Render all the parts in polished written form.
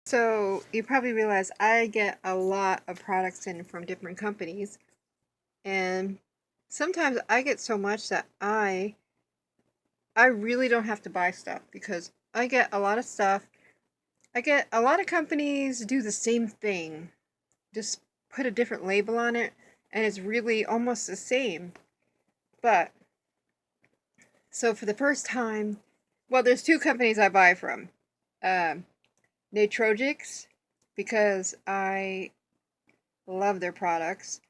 So you probably realize I get a lot of products in from different companies, and sometimes I get so much that I really don't have to buy stuff because I get a lot of stuff. I get a lot of companies do the same thing, just put a different label on it, and it's really almost the same. But so for the first time, well, there's two companies I buy from. Um, Natrogix, because I love their products,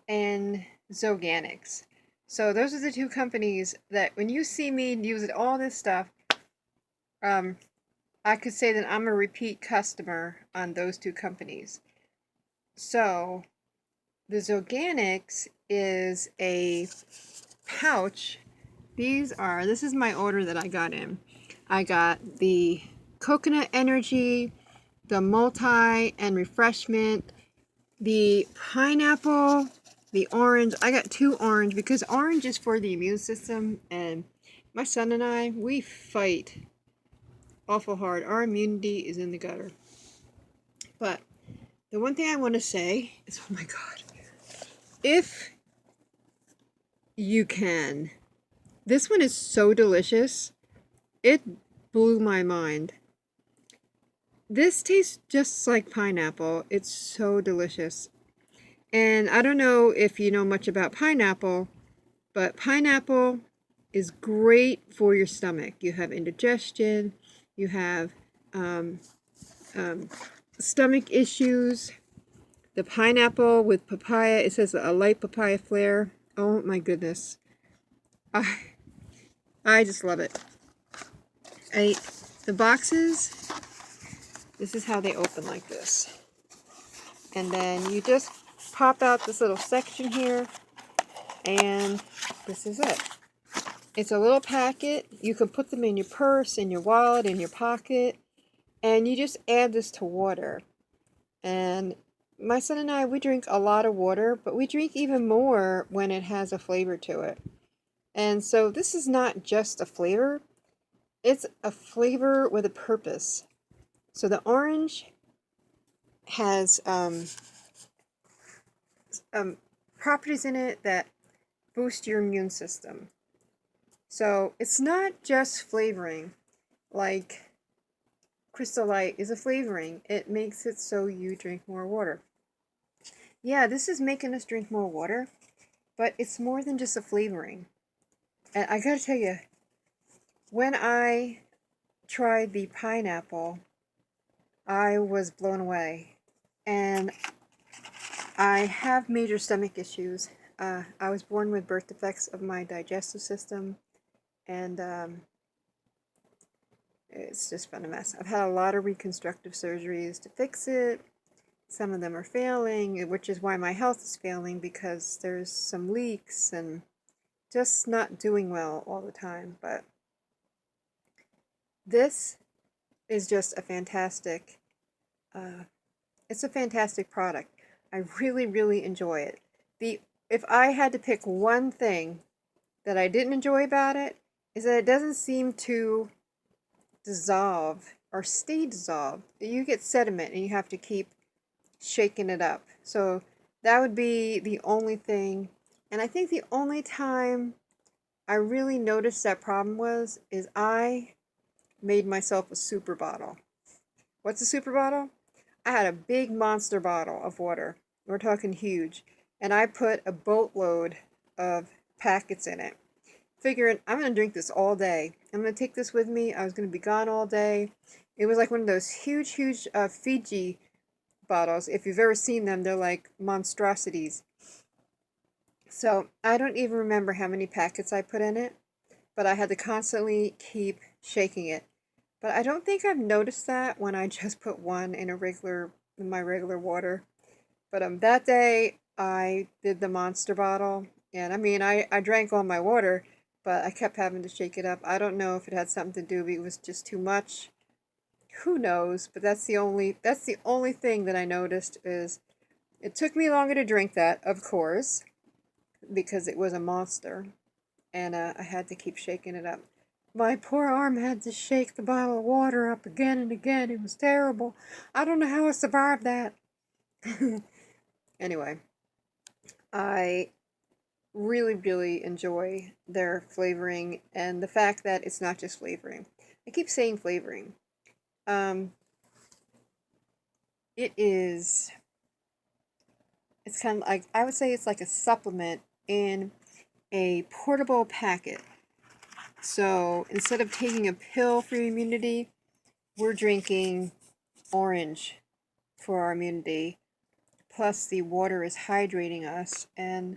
and Zoganics. So those are the two companies that when you see me use all this stuff, um, I could say that I'm a repeat customer on those two companies. So the Zoganics is a pouch. This is my order that I got in. I got the coconut energy, the multi and refreshment, the pineapple, the orange. I got two orange because orange is for the immune system, and my son and I, we fight awful hard. Our immunity is in the gutter. But the one thing I want to say is, oh my God, if you can, this one is so delicious. It blew my mind. This tastes just like pineapple. It's so delicious. And I don't know if you know much about pineapple, but pineapple is great for your stomach. You have indigestion, you have um, um, stomach issues. The pineapple with papaya, it says a light papaya flair. Oh my goodness. I, I just love it. The boxes, this is how they open, like this. And then you just pop out this little section here, and this is it. It's a little packet. You can put them in your purse, in your wallet, in your pocket, and you just add this to water. And my son and I, we drink a lot of water, but we drink even more when it has a flavor to it. And so this is not just a flavor, it's a flavor with a purpose. So the orange has um, properties in it that boost your immune system. So it's not just flavoring, like Crystal Light is a flavoring. It makes it so you drink more water. Yeah, this is making us drink more water, but it's more than just a flavoring. And I gotta tell you, when I tried the pineapple, I was blown away. And I have major stomach issues. I was born with birth defects of my digestive system, and it's just been a mess. I've had a lot of reconstructive surgeries to fix it. Some of them are failing, which is why my health is failing, because there's some leaks and just not doing well all the time. But this is just a fantastic, uh, it's a fantastic product. I really, really enjoy it. If I had to pick one thing that I didn't enjoy about it, is that it doesn't seem to dissolve or stay dissolved. You get sediment and you have to keep shaking it up. So that would be the only thing. And I think the only time I really noticed that problem is I made myself a super bottle. What's a super bottle? I had a big monster bottle of water. We're talking huge. And I put a boatload of packets in it, figuring I'm going to drink this all day. I'm going to take this with me. I was going to be gone all day. It was like one of those huge, huge Fiji bottles. If you've ever seen them, they're like monstrosities. So I don't even remember how many packets I put in it, but I had to constantly keep shaking it. But I don't think I've noticed that when I just put one in my regular water. But that day I did the monster bottle, and I mean I drank all my water, but I kept having to shake it up. I don't know if it had something to do with it was just too much. Who knows? But that's the only thing that I noticed is it took me longer to drink that, of course, because it was a monster, and I had to keep shaking it up. My poor arm had to shake the bottle of water up again and again. It was terrible. I don't know how I survived that. Anyway, I really, really enjoy their flavoring and the fact that it's not just flavoring. I keep saying flavoring. Um, it is, it's kind of like, I would say it's like a supplement in a portable packet. So instead of taking a pill for immunity, we're drinking orange for our immunity. Plus, the water is hydrating us, and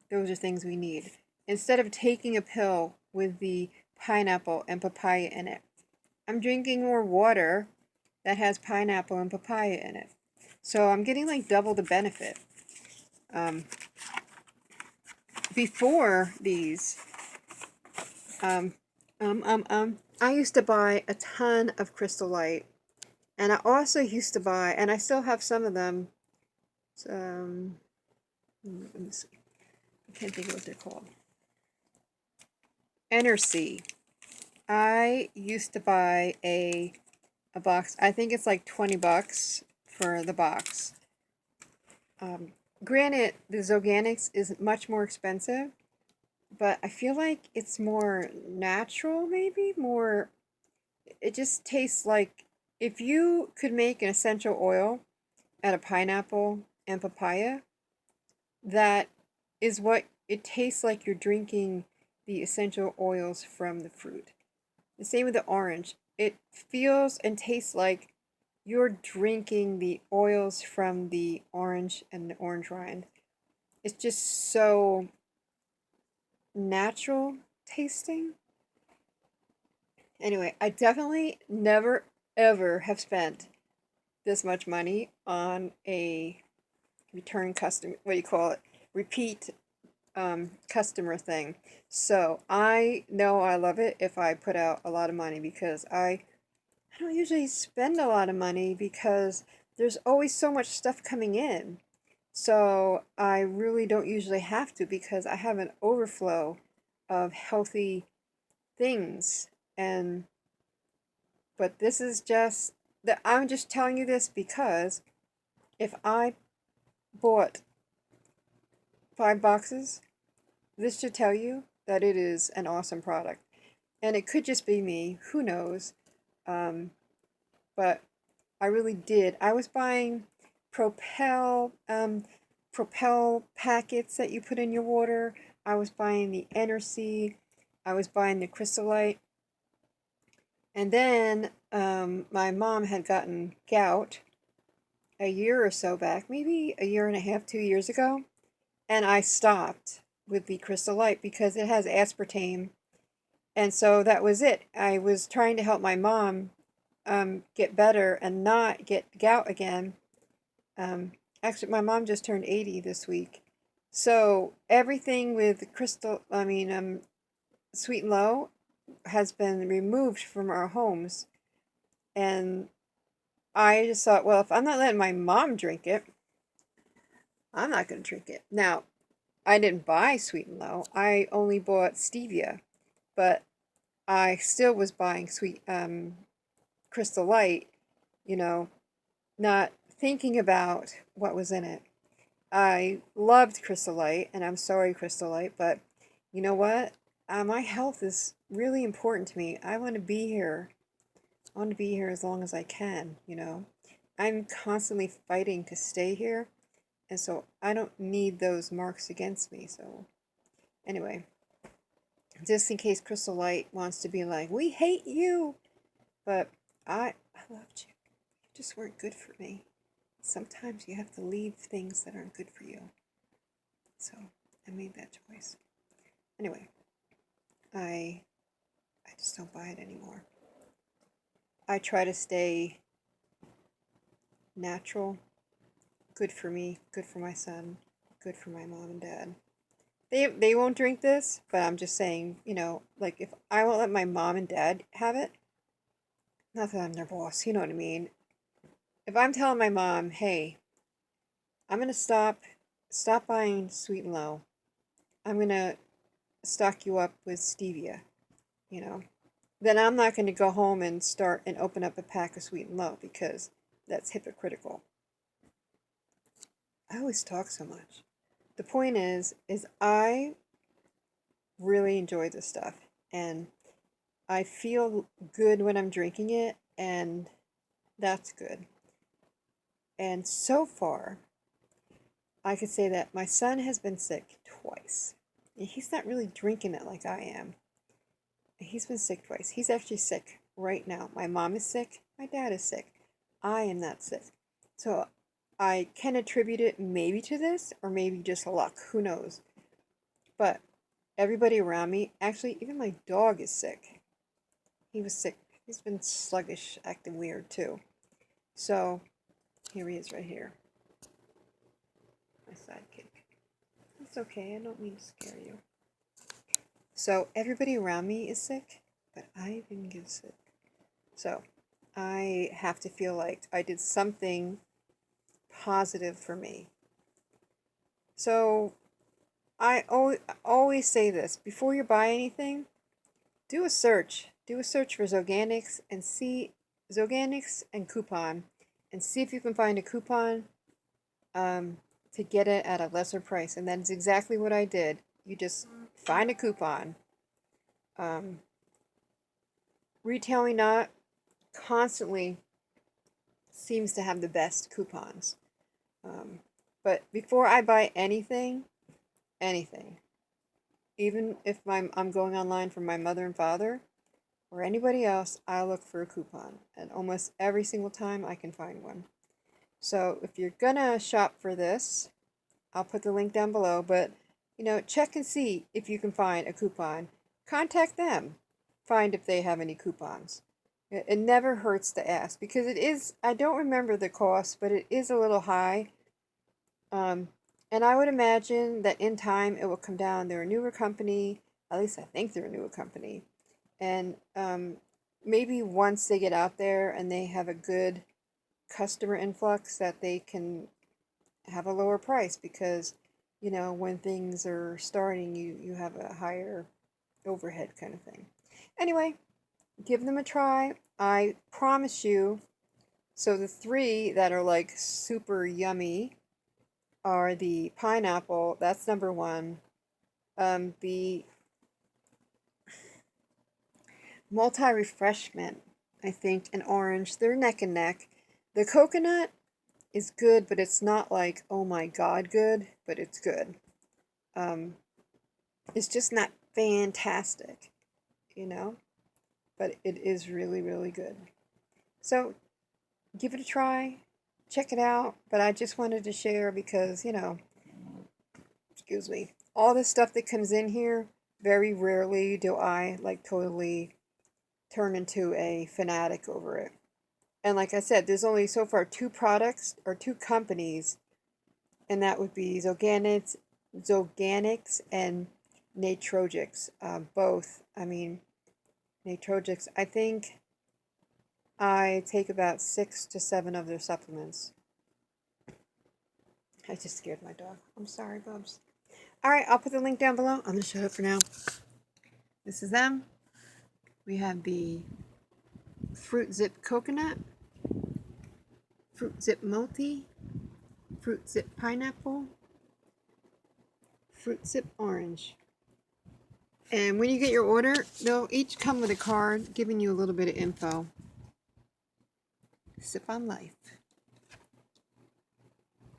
those are things we need. Instead of taking a pill with the pineapple and papaya in it, I'm drinking more water that has pineapple and papaya in it. So I'm getting like double the benefit. Um, Before these, I used to buy a ton of Crystal Light, and I also used to buy, and I still have some of them. Let me see. I can't think of what they're called. Energy. I used to buy a box. I think it's like $20 for the box. Granted, the Zoganics is much more expensive, but I feel like it's more natural, maybe more. It just tastes like if you could make an essential oil out of pineapple and papaya, that is what it tastes like. You're drinking the essential oils from the fruit. The same with the orange. It feels and tastes like you're drinking the oils from the orange and the orange rind. It's just so natural tasting. Anyway, I definitely never ever have spent this much money on a return customer, what do you call it? Repeat customer thing. So I know I love it if I put out a lot of money because I don't usually spend a lot of money because there's always so much stuff coming in. So I really don't usually have to because I have an overflow of healthy things. And but this is just that I'm just telling you this because if I bought 5 boxes, this should tell you that it is an awesome product. And it could just be me, who knows? Um, but I really did. I was buying Propel packets that you put in your water. I was buying the Energy. I was buying the Crystallite. And then my mom had gotten gout a year or so back, maybe a year and a half, 2 years ago. And I stopped with the Crystallite because it has aspartame. And so that was it. I was trying to help my mom get better and not get gout again. Actually, my mom just turned 80 this week. So everything with Sweet and Low has been removed from our homes. And I just thought, well, if I'm not letting my mom drink it, I'm not going to drink it. Now, I didn't buy Sweet and Low. I only bought stevia, but I still was buying Crystal Light, you know, not thinking about what was in it. I loved Crystal Light, and I'm sorry, Crystal Light, but you know what? My health is really important to me. I want to be here. I want to be here as long as I can, you know. I'm constantly fighting to stay here, and so I don't need those marks against me. So, anyway, just in case Crystal Light wants to be like, we hate you, but I loved you. You just weren't good for me. Sometimes you have to leave things that aren't good for you. So I made that choice. Anyway, I just don't buy it anymore. I try to stay natural, good for me, good for my son, good for my mom and dad. They won't drink this, but I'm just saying, you know, like if I won't let my mom and dad have it, not that I'm their boss, you know what I mean. If I'm telling my mom, hey, I'm gonna stop buying Sweet and Low. I'm gonna stock you up with stevia, you know. then I'm not going to go home and start and open up a pack of Sweet and Low because that's hypocritical. I always talk so much. The point is I really enjoy this stuff, and I feel good when I'm drinking it, and that's good. And so far, I could say that my son has been sick twice. He's not really drinking it like I am. He's been sick twice. He's actually sick right now. My mom is sick. My dad is sick. I am not sick. So I can attribute it maybe to this or maybe just luck. Who knows? But everybody around me, actually, even my dog is sick. He was sick. He's been sluggish, acting weird too. So here he is right here. My sidekick. It's okay. I don't mean to scare you. So everybody around me is sick, but I didn't get sick. So I have to feel like I did something positive for me. So I always say this, before you buy anything, do a search. Do a search for Zoganics and see Zoganics and coupon, and see if you can find a coupon to get it at a lesser price. And that's exactly what I did. You just find a coupon. Retailing Not constantly seems to have the best coupons. But before I buy anything, even if I'm going online for my mother and father or anybody else, I look for a coupon. And almost every single time I can find one. So if you're gonna shop for this, I'll put the link down below, but check and see if you can find a coupon. Contact them. Find if they have any coupons. It never hurts to ask because it is, I don't remember the cost, but it is a little high. And I would imagine that in time it will come down. They're a newer company, at least I think they're a newer company. And maybe once they get out there and they have a good customer influx, that they can have a lower price because, when things are starting, you have a higher overhead kind of thing. Anyway, give them a try. I promise you. So the three that are like super yummy are the pineapple, that's number one. The multi-refreshment, I think, and orange, they're neck and neck. The coconut is good, but it's not like, oh my god good, but it's good. It's just not fantastic, but it is really, really good. So give it a try, check it out, but I just wanted to share because, excuse me, all the stuff that comes in here, very rarely do I like totally turn into a fanatic over it. And like I said, there's only so far two products or two companies, and that would be Zoganics and Natrogix. Both, Natrogix, I think I take about 6 to 7 of their supplements. I just scared my dog. I'm sorry, Bubs. Alright, I'll put the link down below. I'm going to shut up for now. This is them. We have the FruitZip Coconut, FruitZip Multi, FruitZip Pineapple, FruitZip Orange. And when you get your order, they'll each come with a card giving you a little bit of info. Sip on life.